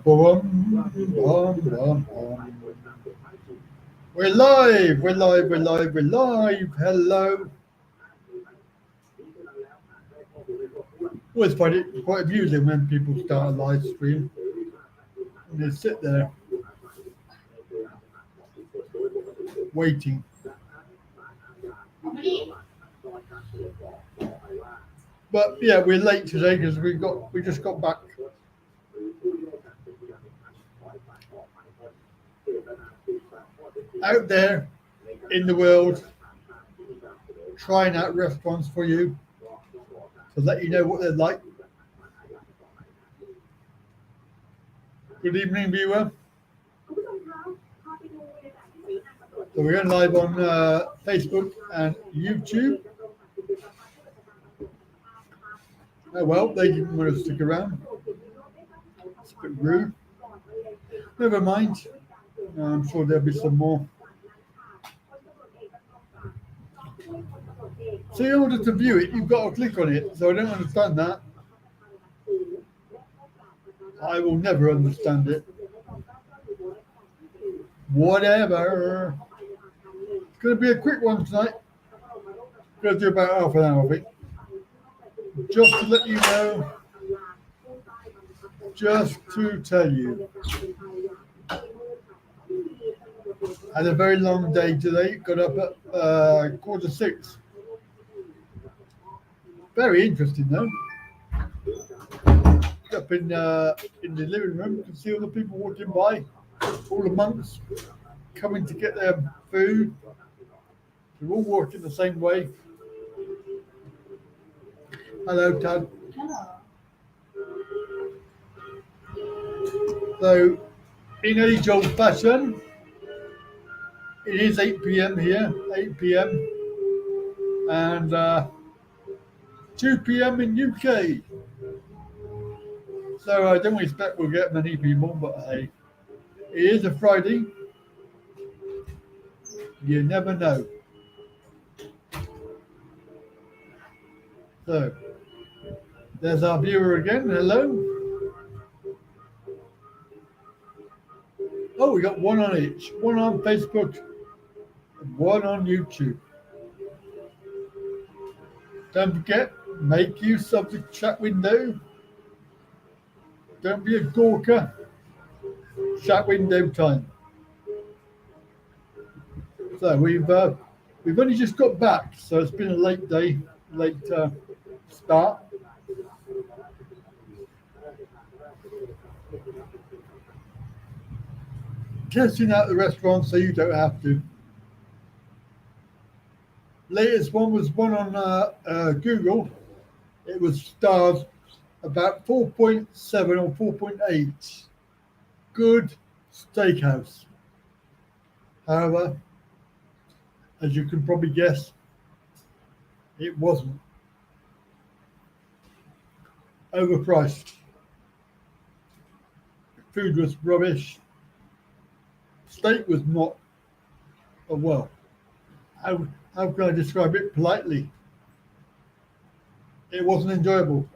We're live, we're live, we're live, we're live. Hello. Always find it quite amusing when people start a live stream and they sit there waiting. But yeah, we're late today because we just got back. Out there in the world, trying out restaurants for you to let you know what they're like. Good evening, viewer. So we're going live on Facebook and YouTube. Oh well, they didn't want to stick around. It's a bit rude. Never mind. I'm sure there'll be some more. So in order to view it, you've got to click on it. So I don't understand that. I will never understand it. Whatever. It's going to be a quick one tonight. Going to do about half an hour, I think. Just to let you know. Just to tell you. Had a very long day today. Got up at 5:45. Very interesting though. Up in the living room, you can see all the people walking by, all the monks coming to get their food. They're all walking the same way. Hello, Tad. Hello. So, in age-old fashion, it is 8 p.m. here, 8 p.m. and 2 p.m. in UK. So I don't expect we'll get many people, but hey, it is a Friday. You never know. So, there's our viewer again. Hello. Oh, we got one on each. One on Facebook, and one on YouTube. Don't forget, make use of the chat window. Don't be a gawker. Chat window time. So we've only just got back, so it's been a late day, late start. Testing out the restaurant so you don't have to. Latest one was one on Google. It was stars about 4.7 or 4.8. Good steakhouse. However, as you can probably guess, it wasn't. Overpriced. Food was rubbish. Steak was not, well, how can I describe it politely? It wasn't enjoyable.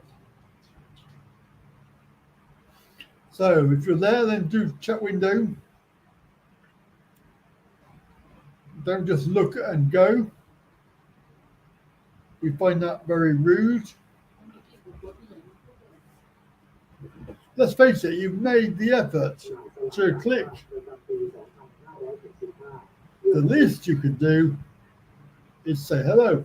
So if you're there, then do chat window. Don't just look and go. We find that very rude. Let's face it, you've made the effort to click. The least you can do is say hello.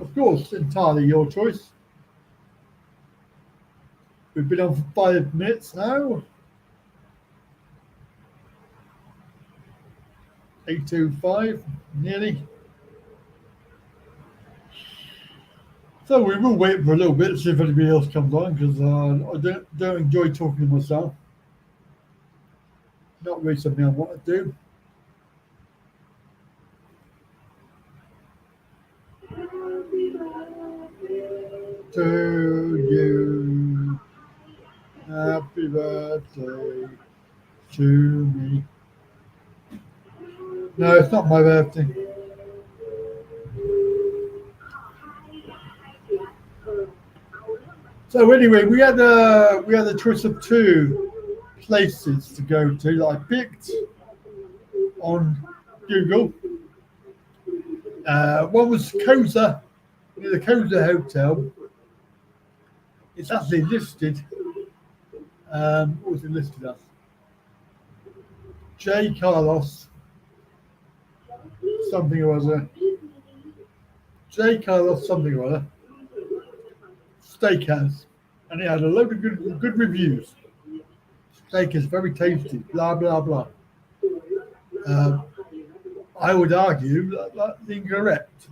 Of course, entirely your choice. We've been on for 5 minutes now. 8:05, nearly. So we will wait for a little bit to see if anybody else comes on, because I don't enjoy talking to myself. Not really something I want to do. To you, happy birthday to me. No, it's not my birthday. So anyway, we had a choice of two places to go to that I picked on Google. One was Koza, near the Koza Hotel. It's actually listed. What was it listed as? J. Carlos, something or other. J. Carlos, something or other. Steakhouse, and it had a load of good reviews. Steak is very tasty. Blah blah blah. I would argue that that's incorrect.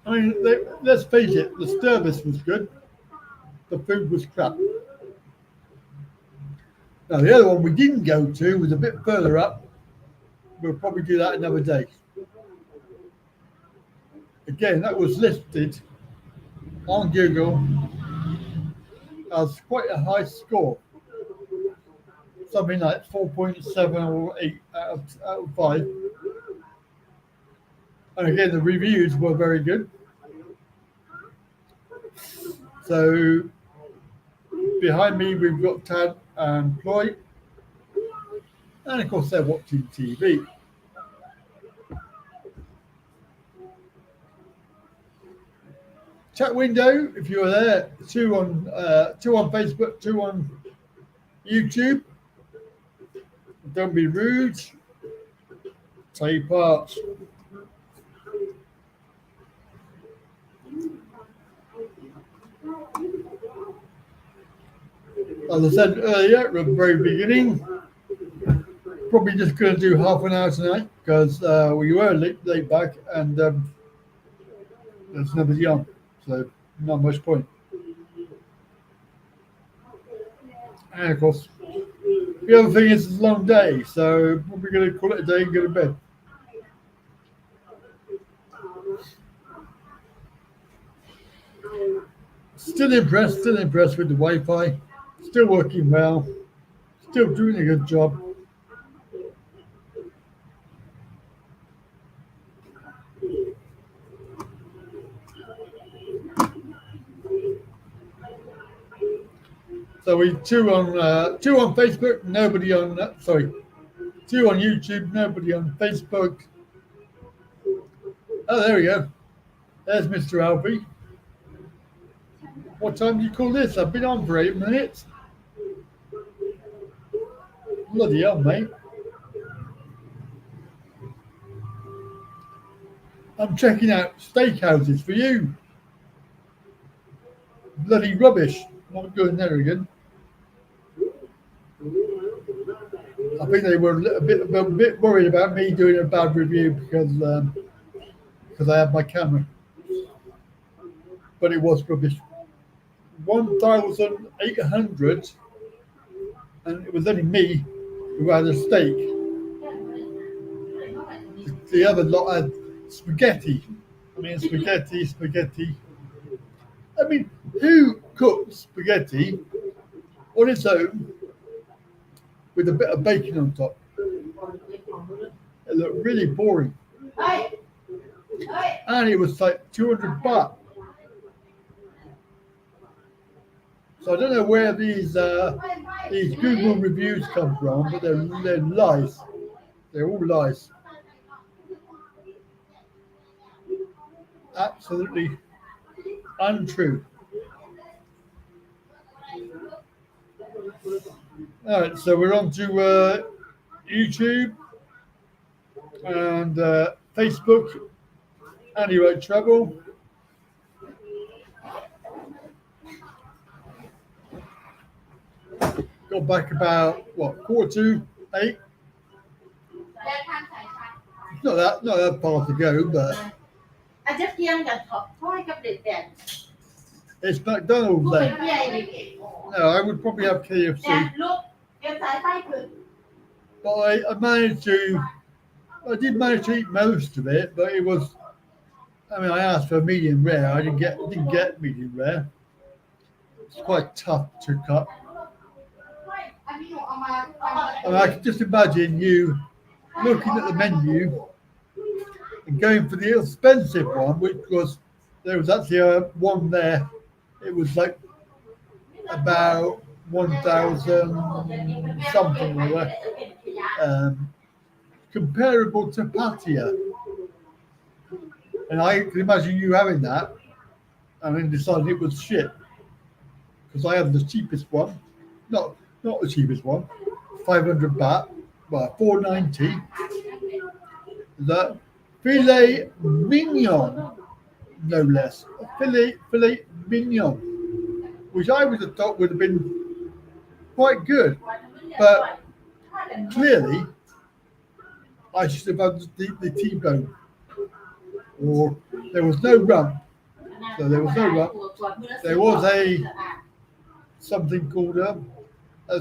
I mean, let's face it, the service was good, the food was crap. Now, the other one we didn't go to was a bit further up. We'll probably do that another day. Again, that was listed on Google as quite a high score. Something like 4.7 or 8 out of 5. And again, the reviews were very good. So behind me, we've got Tad and Floyd. And of course, they're watching TV. Chat window, if you're there, two on Facebook, two on YouTube. Don't be rude. Take part. As I said earlier at the very beginning, probably just going to do half an hour tonight because we were late back and there's nobody on, so not much point. And of course, the other thing is it's a long day, so we're going to call it a day and go to bed. Still impressed with the Wi-Fi. Still working well. Still doing a good job. So we two on Facebook, nobody on two on YouTube, nobody on Facebook. Oh, there we go. There's Mr. Alfie. What time do you call this? I've been on for 8 minutes. Bloody hell, mate. I'm checking out steakhouses for you. Bloody rubbish. Not going there again. I think they were a bit worried about me doing a bad review because I had my camera. But it was rubbish. 1,800, and it was only me who had a steak. The other lot had spaghetti. Spaghetti. I mean, who cooks spaghetti on its own with a bit of bacon on top? It looked really boring. And it was like 200 baht. So I don't know where these Google reviews come from, but they're lies. They're all lies. Absolutely untrue. All right, so we're on to YouTube and Facebook. Anyway, Travel. Got back about 8:15. It's not that far to go, but it's McDonald's then. No, I would probably have KFC. But I did manage to eat most of it, but it was. I mean, I asked for medium rare. I didn't get medium rare. It's quite tough to cut. And I can just imagine you looking at the menu and going for the expensive one, which was there was actually one there. It was like about 1,000 something or other, comparable to Patia. And I can imagine you having that and then deciding it was shit. Because I have the cheapest one. Not the cheapest one. 500 baht. Well, 490. The filet mignon, no less. Filet mignon, which I would have thought would have been quite good. But clearly, I should have had the T-bone. Or there was no rump. So there was no rump. There was something called a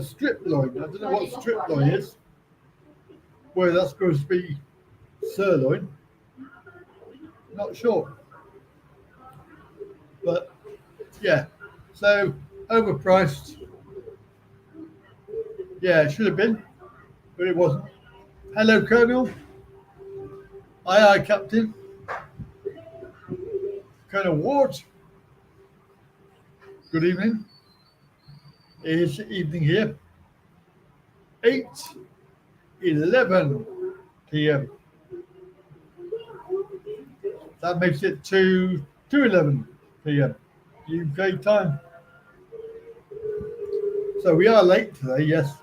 strip loin. I don't know what strip loin is. Whether that's supposed to be sirloin. Not sure. But yeah. So overpriced. Yeah, it should have been, but it wasn't. Hello, Colonel. Aye, Captain. Colonel Ward. Good evening. It's evening here. 8:11 p.m. That makes it 2:11 p.m. UK time. So we are late today, yes.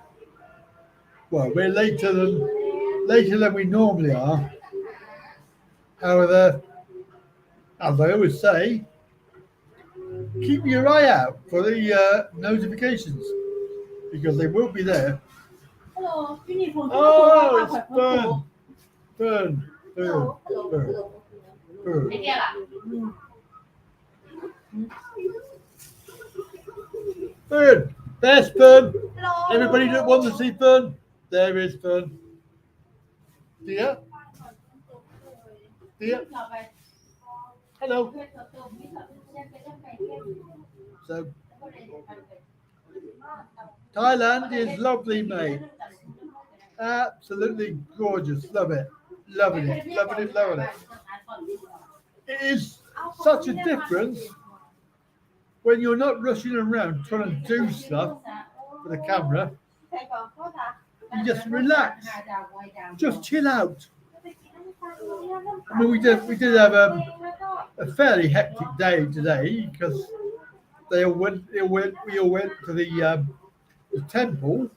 Well, we're later than we normally are. However, as I always say, keep your eye out for the notifications because they will be there. Hello, Oh, it's Fern. Fern, there's Fern. Hello. Everybody that wants to see Fern, there is Fern. Dear. Hello. So, Thailand is lovely, mate. Absolutely gorgeous. Love it. Loving it. It is such a difference when you're not rushing around trying to do stuff for the camera. You just relax. Just chill out. I mean, we did have a fairly hectic day today because we all went to the temple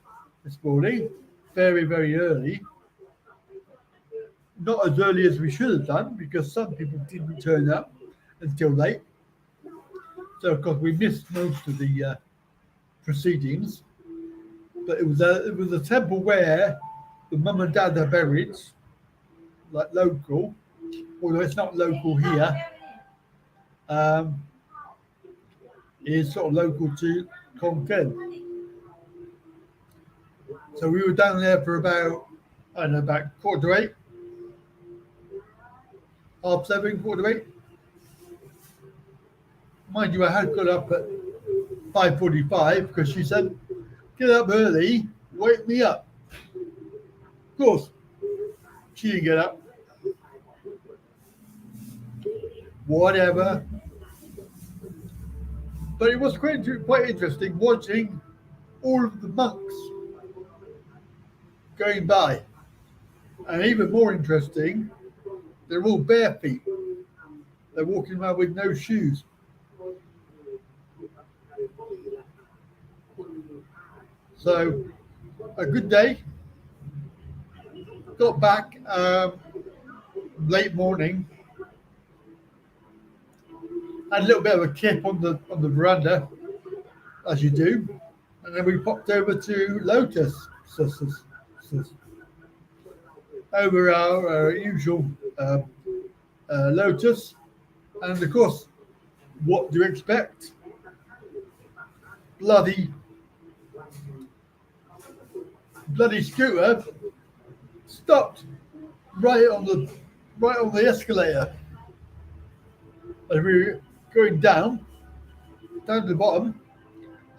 this morning, very, very early. Not as early as we should have done because some people didn't turn up until late. So of course we missed most of the proceedings. But it was a temple where the mum and dad are buried, like local, although it's not local here. Is sort of local to Konkan. So we were down there for about 8:15, 7:30, 8:15. Mind you, I had got up at 5:45 because she said, "Get up early, wake me up." Of course, she didn't get up. Whatever. But it was quite interesting watching all of the monks going by. And even more interesting, they're all bare feet. They're walking around with no shoes. So, a good day. Got back late morning. Had a little bit of a kip on the veranda, as you do, and then we popped over to Lotus, over our usual Lotus, and of course, what do you expect? Bloody scooter stopped right on the escalator. As we were going down to the bottom,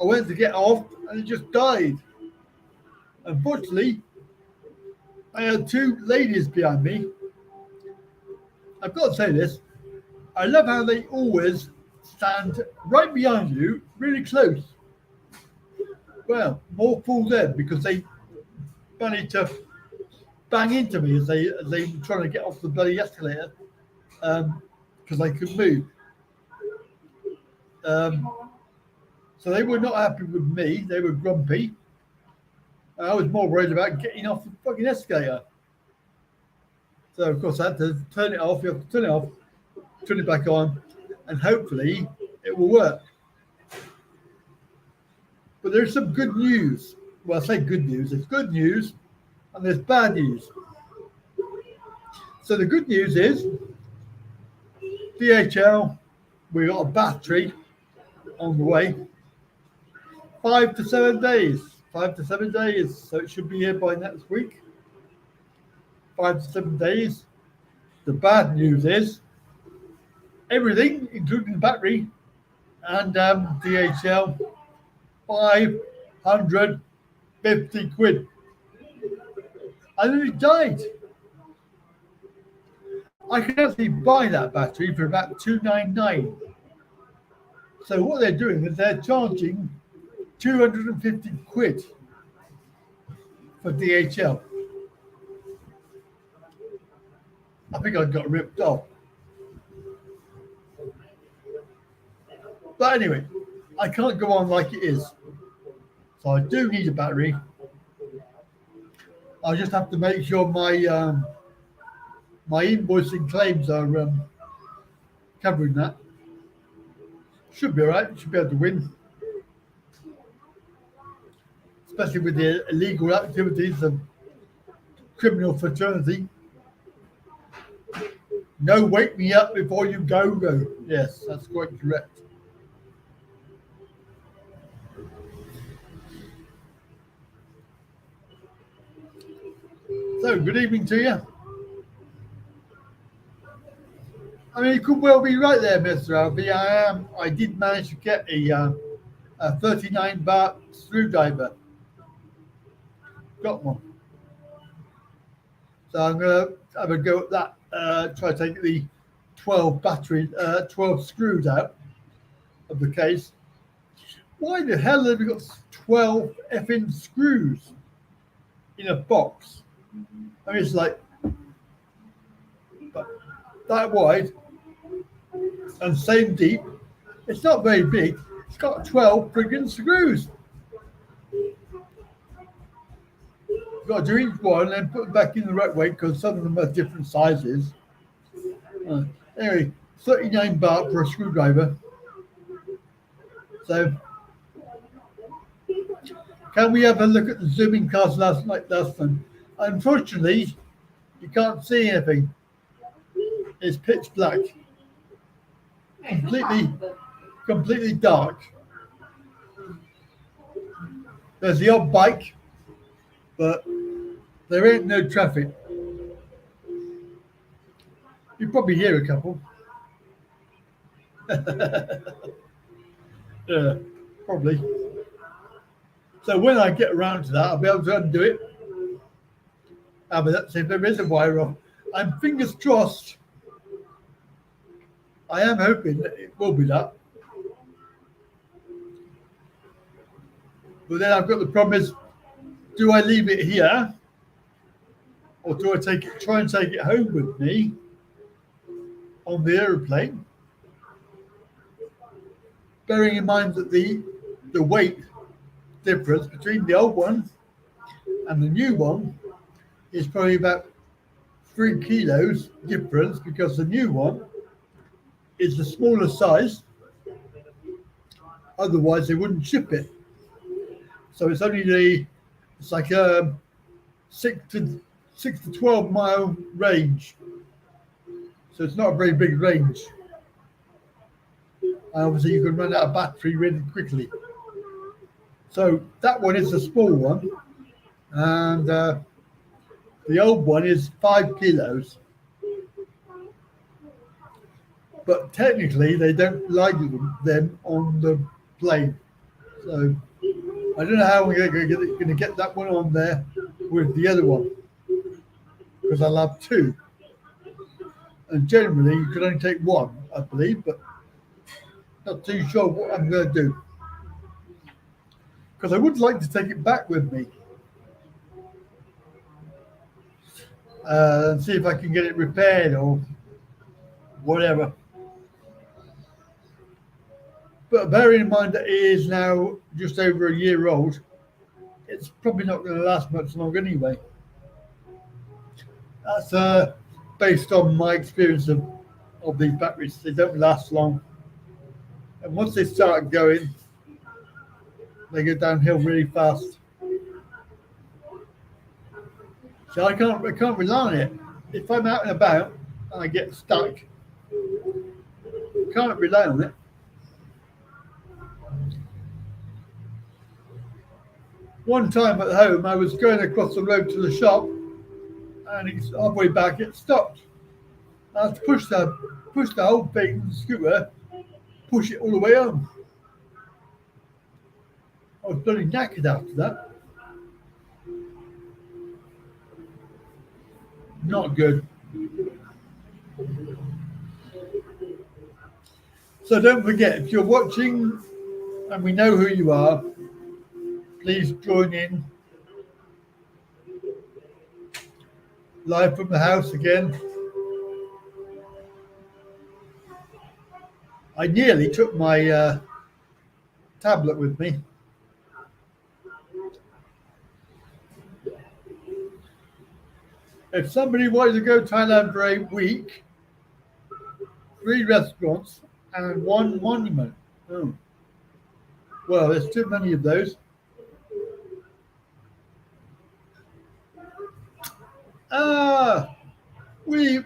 I went to get off and it just died. Unfortunately, I had two ladies behind me. I've got to say this, I love how they always stand right behind you, really close. Well, more fool them because they managed to bang into me as they were trying to get off the bloody escalator because they couldn't move. So they were not happy with me. They were grumpy. I was more worried about getting off the fucking escalator. So of course I had to turn it off. You have to turn it off, turn it back on, and hopefully it will work. But there's some good news. Well, I say good news. There's good news and there's bad news. So the good news is DHL, we got a battery on the way. 5 to 7 days. 5 to 7 days. So it should be here by next week. 5 to 7 days. The bad news is everything, including the battery and DHL, 550 quid. I nearly died. I can actually buy that battery for about $299. So what they're doing is they're charging 250 quid for DHL. I think I got ripped off. But anyway, I can't go on like it is. So I do need a battery. I just have to make sure my my invoicing claims are covering that. Should be all right. Should be able to win. Especially with the illegal activities of criminal fraternity. No, wake me up before you go. Yes, that's quite correct. So, good evening to you. I mean, you could well be right there, Mr. Alfie. I did manage to get a 39 baht screwdriver. Got one. So I'm going to have a go at that. Try to take the 12 screws out of the case. Why the hell have we got 12 effing screws in a box? I mean, it's like that wide and same deep. It's not very big. It's got 12 friggin' screws. You've got to do each one and then put them back in the right way because some of them are different sizes. Anyway, 39 baht for a screwdriver. So, can we have a look at the zooming cars last time? Unfortunately, you can't see anything. It's pitch black. Completely dark. There's the odd bike, but there ain't no traffic. You probably hear a couple. Yeah, probably. So when I get around to that, I'll be able to undo it. But that's if there is a wire off. I'm fingers crossed. I am hoping that it will be that. But then I've got the problem is, do I leave it here? Or do I try and take it home with me on the aeroplane? Bearing in mind that the weight difference between the old one and the new one is probably about 3 kilos difference because the new one is the smaller size. Otherwise, they wouldn't ship it. So it's only it's like a 6 to 12 mile range. So it's not a very big range. And obviously, you can run out of battery really quickly. So that one is the small one, and the old one is 5 kilos. But technically, they don't like them on the plane. So I don't know how we're going to get that one on there with the other one, because I'll have 2. And generally, you can only take one I believe, but not too sure what I'm going to do. Because I would like to take it back with me and see if I can get it repaired or whatever. But bearing in mind that it is now just over a year old, it's probably not going to last much longer anyway. That's based on my experience of these batteries. They don't last long. And once they start going, they go downhill really fast. So I can't rely on it. If I'm out and about and I get stuck, can't rely on it. One time at home, I was going across the road to the shop, and halfway back it stopped. I had to push the whole thing, the scooter, push it all the way home. I was bloody knackered after that. Not good. So don't forget, if you're watching and we know who you are, please join in. Live from the house again. I nearly took my tablet with me. If somebody wanted to go to Thailand for a week, 3 restaurants and 1 monument. Oh. Well, there's too many of those.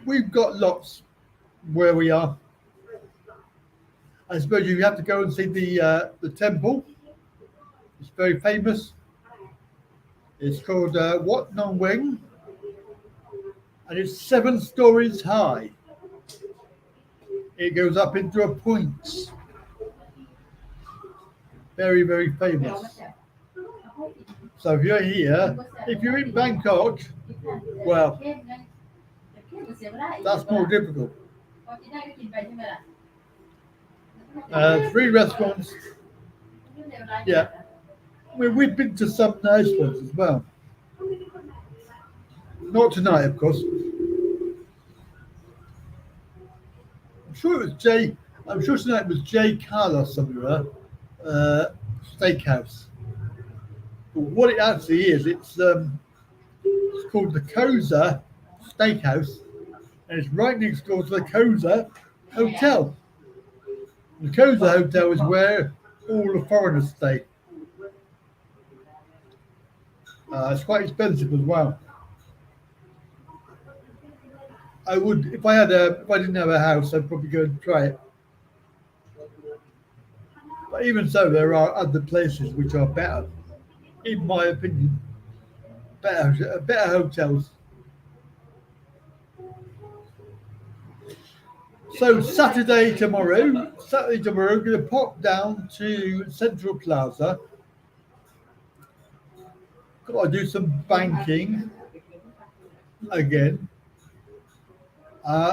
We've got lots where we are. I suppose you have to go and see the temple. It's very famous. It's called Wat Nong Weng, and it's 7 stories high. It goes up into a point. Very, very famous. So if you're here, if you're in Bangkok, well, that's more difficult. 3 restaurants. Yeah. We've been to some nice ones as well. Not tonight, of course. I'm sure tonight was J. Carlos somewhere, steakhouse. But what it actually is, it's called the Koza Steakhouse, and it's right next door to the Koza Hotel. The Koza Hotel is where all the foreigners stay. It's quite expensive as well. I would, if I didn't have a house, I'd probably go and try it. But even so, there are other places which are better, in my opinion. Better hotels. So Saturday tomorrow, we're going to pop down to Central Plaza. Got to do some banking again.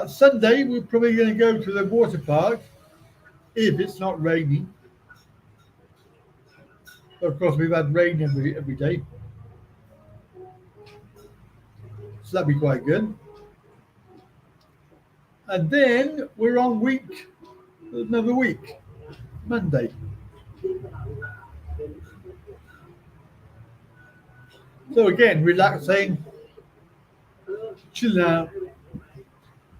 Sunday, we're probably going to go to the water park if it's not raining. Of course, we've had rain every day, so that'd be quite good. And then we're on another week, Monday. So again, relaxing, chilling out,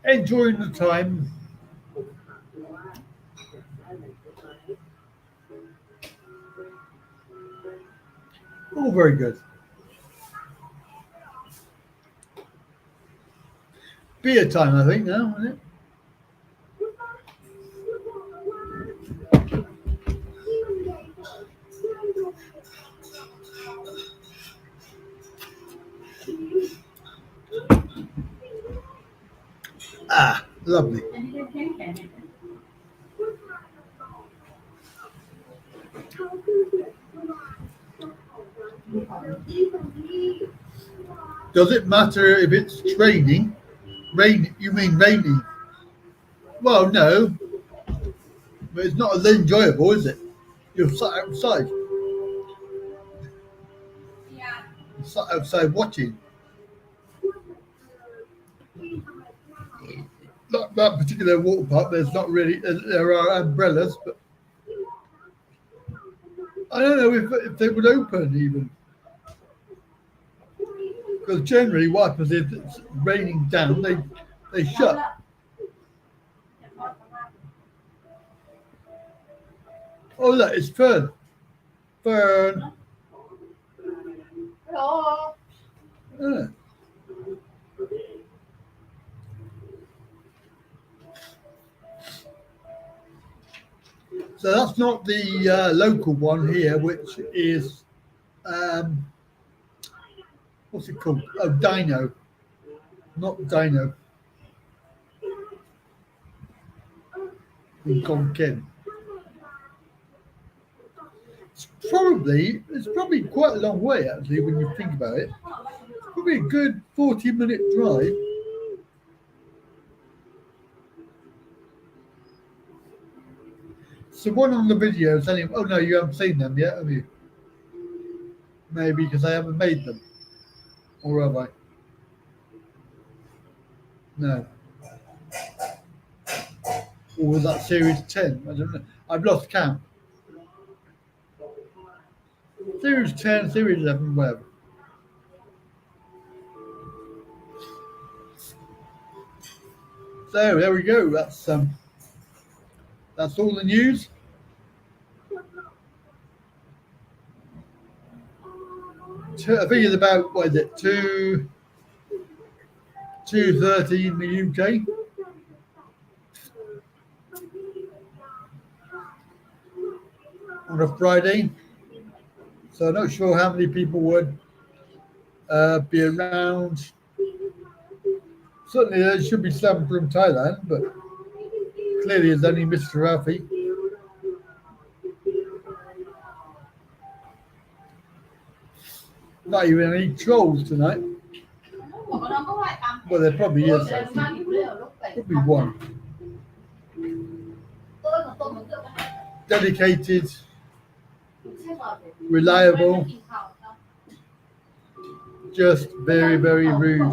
enjoying the time. All very good. Beer time, I think, now, isn't it? Ah, lovely. Does it matter if it's raining? You mean raining? Well, no. But it's not as enjoyable, is it? You're sat outside. You're sat outside watching. That particular water park, there's not really, there are umbrellas, but I don't know if they would open even. Because generally what happens if it's raining down, they shut. Oh look, it's Fern. Fern. Hello. Yeah. So that's not the local one here, which is what's it called? Oh, Dino, not Dino. In Ken. It's probably quite a long way actually when you think about it. It's probably a good 40-minute drive. So one on the videos, anyway. Oh no, you haven't seen them yet, have you? Maybe because I haven't made them, or have I? No. Or was that series 10? I don't know. I've lost count. Series 10, series 11, whatever. So there we go. That's all the news. I think it's about, what is it, 2:30 in the UK. On a Friday. So I'm not sure how many people would be around. Certainly there should be some from Thailand, but clearly it's only Mr. Alfie. Not even any trolls tonight. Well, there probably is. Probably one. Dedicated, reliable, just very, very rude.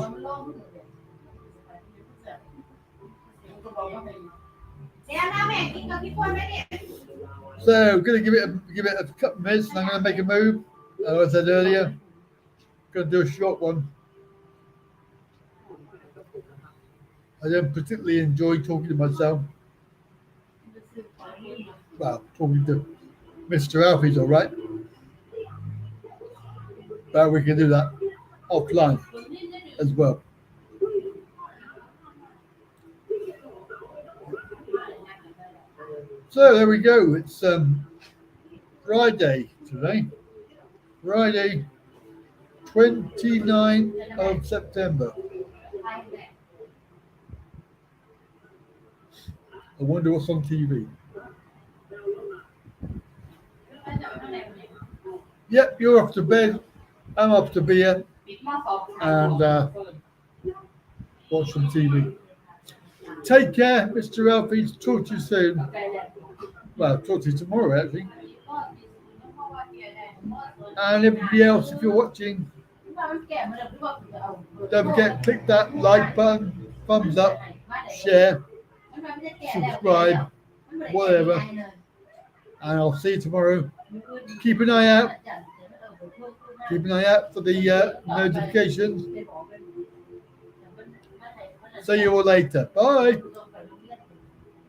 So I'm going to give it a couple of minutes and I'm going to make a move. As I said earlier, I'm going to do a short one. I don't particularly enjoy talking to myself. Well, talking to Mr. Alfie's all right. But we can do that offline as well. So there we go. It's Friday today. Friday, 29th of September. I wonder what's on TV. Yep, you're off to bed. I'm off to beer and watch some TV. Take care, Mr. Alfie. Talk to you soon. Well, talk to you tomorrow, actually. And everybody else, if you're watching, don't forget, click that like button, thumbs up, share, subscribe, whatever. And I'll see you tomorrow. Keep an eye out. Keep an eye out for the notifications. See you all later. Bye.